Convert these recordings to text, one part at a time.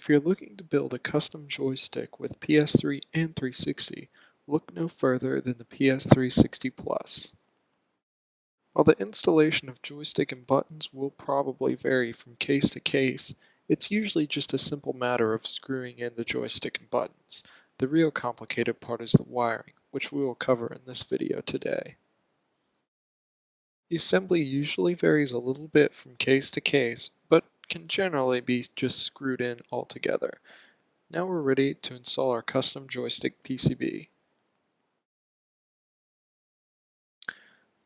If you're looking to build a custom joystick with PS3 and 360, look no further than the PS360 Plus. While the installation of joystick and buttons will probably vary from case to case, it's usually just a simple matter of screwing in the joystick and buttons. The real complicated part is the wiring, which we will cover in this video today. The assembly usually varies a little bit from case to case, but can generally be just screwed in altogether. Now we're ready to install our custom joystick PCB.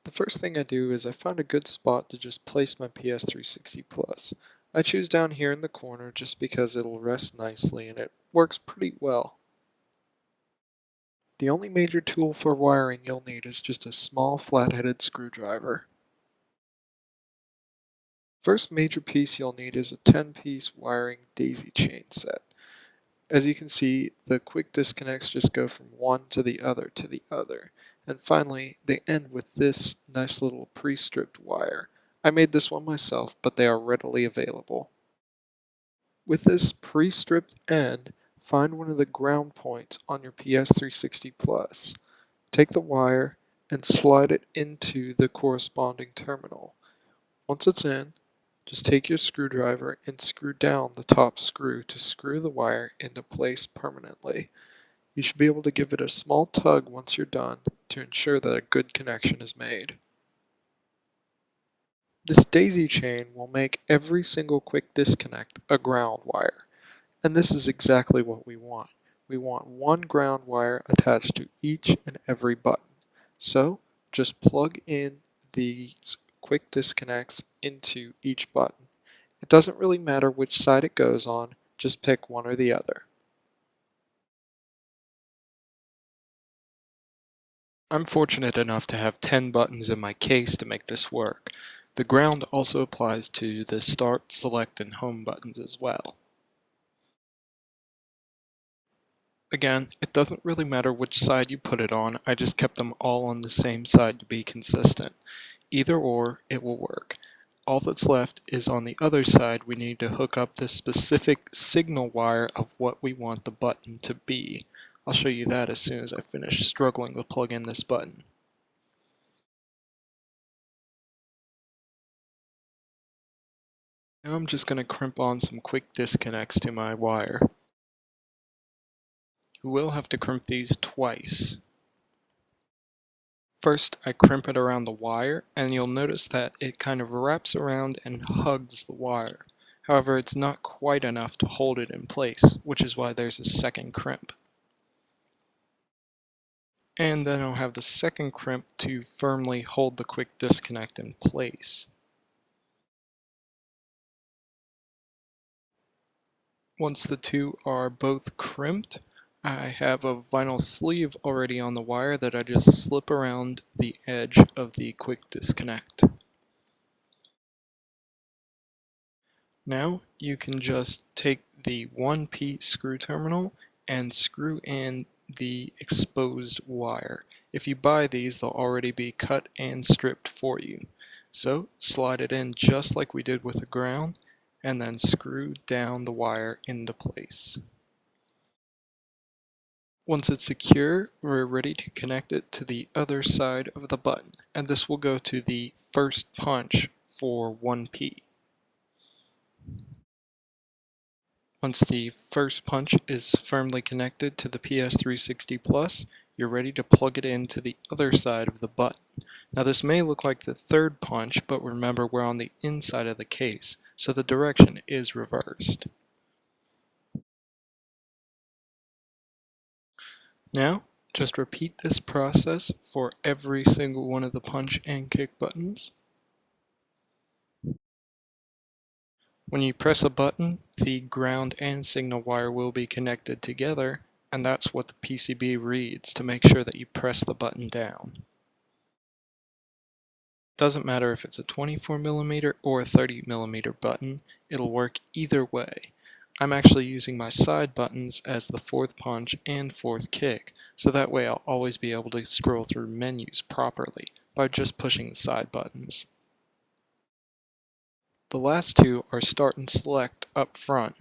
The first thing I do is I find a good spot to just place my PS360 Plus. I choose down here in the corner just because it'll rest nicely and it works pretty well. The only major tool for wiring you'll need is just a small flat-headed screwdriver. First major piece you'll need is a 10-piece wiring daisy chain set. As you can see, the quick disconnects just go from one to the other to the other. And finally, they end with this nice little pre-stripped wire. I made this one myself, but they are readily available. With this pre-stripped end, find one of the ground points on your PS360 Plus. Take the wire and slide it into the corresponding terminal. Once it's in, just take your screwdriver and screw down the top screw to screw the wire into place permanently. You should be able to give it a small tug once you're done to ensure that a good connection is made. This daisy chain will make every single quick disconnect a ground wire, and this is exactly what we want. We want one ground wire attached to each and every button. So just plug in these quick disconnects into each button. It doesn't really matter which side it goes on, just pick one or the other. I'm fortunate enough to have 10 buttons in my case to make this work. The ground also applies to the start, select, and home buttons as well. Again, it doesn't really matter which side you put it on, I just kept them all on the same side to be consistent. Either or, it will work. All that's left is on the other side we need to hook up the specific signal wire of what we want the button to be. I'll show you that as soon as I finish struggling to plug in this button. Now I'm just going to crimp on some quick disconnects to my wire. You will have to crimp these twice. First, I crimp it around the wire, and you'll notice that it kind of wraps around and hugs the wire. However, it's not quite enough to hold it in place, which is why there's a second crimp. And then I'll have the second crimp to firmly hold the quick disconnect in place. Once the two are both crimped, I have a vinyl sleeve already on the wire that I just slip around the edge of the quick disconnect. Now you can just take the 1P screw terminal and screw in the exposed wire. If you buy these, they'll already be cut and stripped for you. So slide it in just like we did with the ground, and then screw down the wire into place. Once it's secure, we're ready to connect it to the other side of the button, and this will go to the first punch for 1P. Once the first punch is firmly connected to the PS360 Plus, you're ready to plug it into the other side of the button. Now this may look like the third punch, but remember we're on the inside of the case, so the direction is reversed. Now, just repeat this process for every single one of the punch and kick buttons. When you press a button, the ground and signal wire will be connected together, and that's what the PCB reads to make sure that you press the button down. Doesn't matter if it's a 24mm or a 30mm button, it'll work either way. I'm actually using my side buttons as the fourth punch and fourth kick, so that way I'll always be able to scroll through menus properly by just pushing the side buttons. The last two are start and select up front.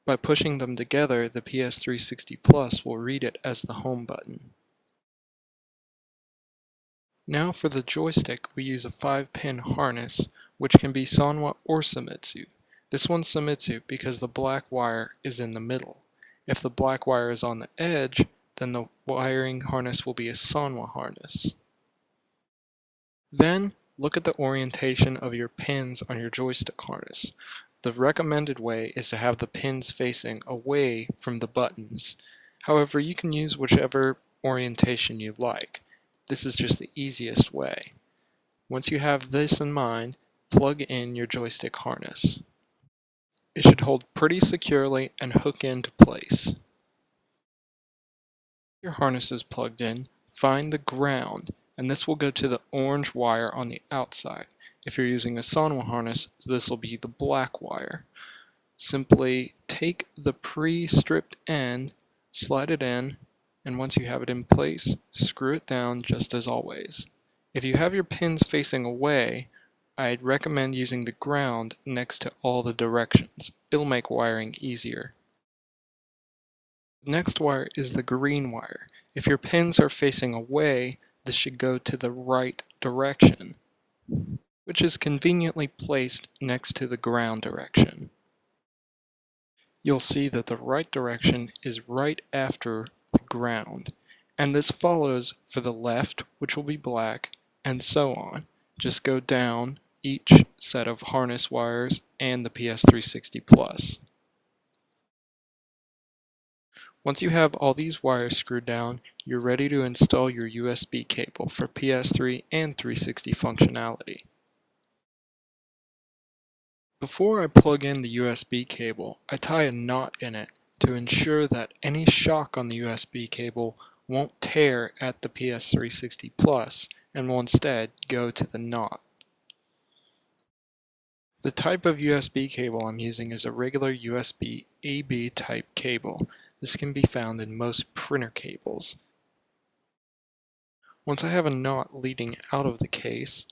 By pushing them together, the PS360 Plus will read it as the home button. Now for the joystick, we use a 5-pin harness, which can be Sanwa or Samitsu. This one's Samitsu because the black wire is in the middle. If the black wire is on the edge, then the wiring harness will be a Sanwa harness. Then, look at the orientation of your pins on your joystick harness. The recommended way is to have the pins facing away from the buttons. However, you can use whichever orientation you like. This is just the easiest way. Once you have this in mind, plug in your joystick harness. It should hold pretty securely and hook into place. Your harness is plugged in, find the ground, and this will go to the orange wire on the outside. If you're using a Sanwa harness, this will be the black wire. Simply take the pre-stripped end, slide it in, and once you have it in place, screw it down just as always. If you have your pins facing away, I'd recommend using the ground next to all the directions. It'll make wiring easier. The next wire is the green wire. If your pins are facing away, this should go to the right direction, which is conveniently placed next to the ground direction. You'll see that the right direction is right after the ground, and this follows for the left, which will be black, and so on. Just go down each set of harness wires and the PS360 Plus. Once you have all these wires screwed down, you're ready to install your USB cable for PS3 and 360 functionality. Before I plug in the USB cable, I tie a knot in it to ensure that any shock on the USB cable won't tear at the PS360 Plus and will instead go to the knot. The type of USB cable I'm using is a regular USB AB type cable. This can be found in most printer cables. Once I have a knot leading out of the case,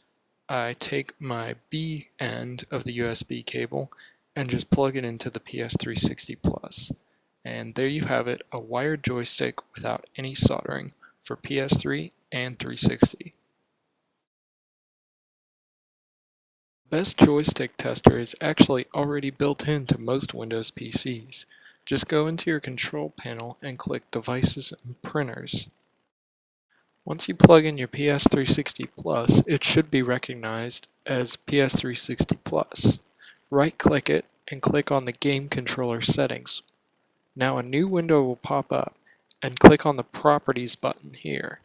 I take my B end of the USB cable and just plug it into the PS360 Plus. And there you have it, a wired joystick without any soldering for PS3 and 360. Best joystick tester is actually already built into most Windows PCs. Just go into your control panel and click Devices and Printers. Once you plug in your PS360 Plus, it should be recognized as PS360 Plus. Right-click it and click on the Game Controller settings. Now a new window will pop up, and click on the Properties button here.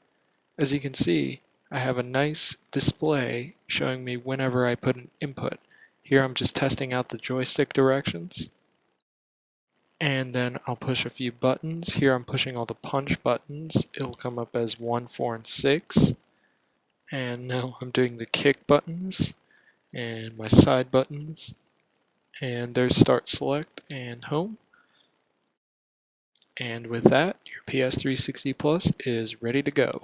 As you can see, I have a nice display showing me whenever I put an input. Here I'm just testing out the joystick directions. And then I'll push a few buttons. Here I'm pushing all the punch buttons. It'll come up as 1, 4, and 6. And now I'm doing the kick buttons and my side buttons. And there's Start Select and Home. And with that, your PS360 Plus is ready to go.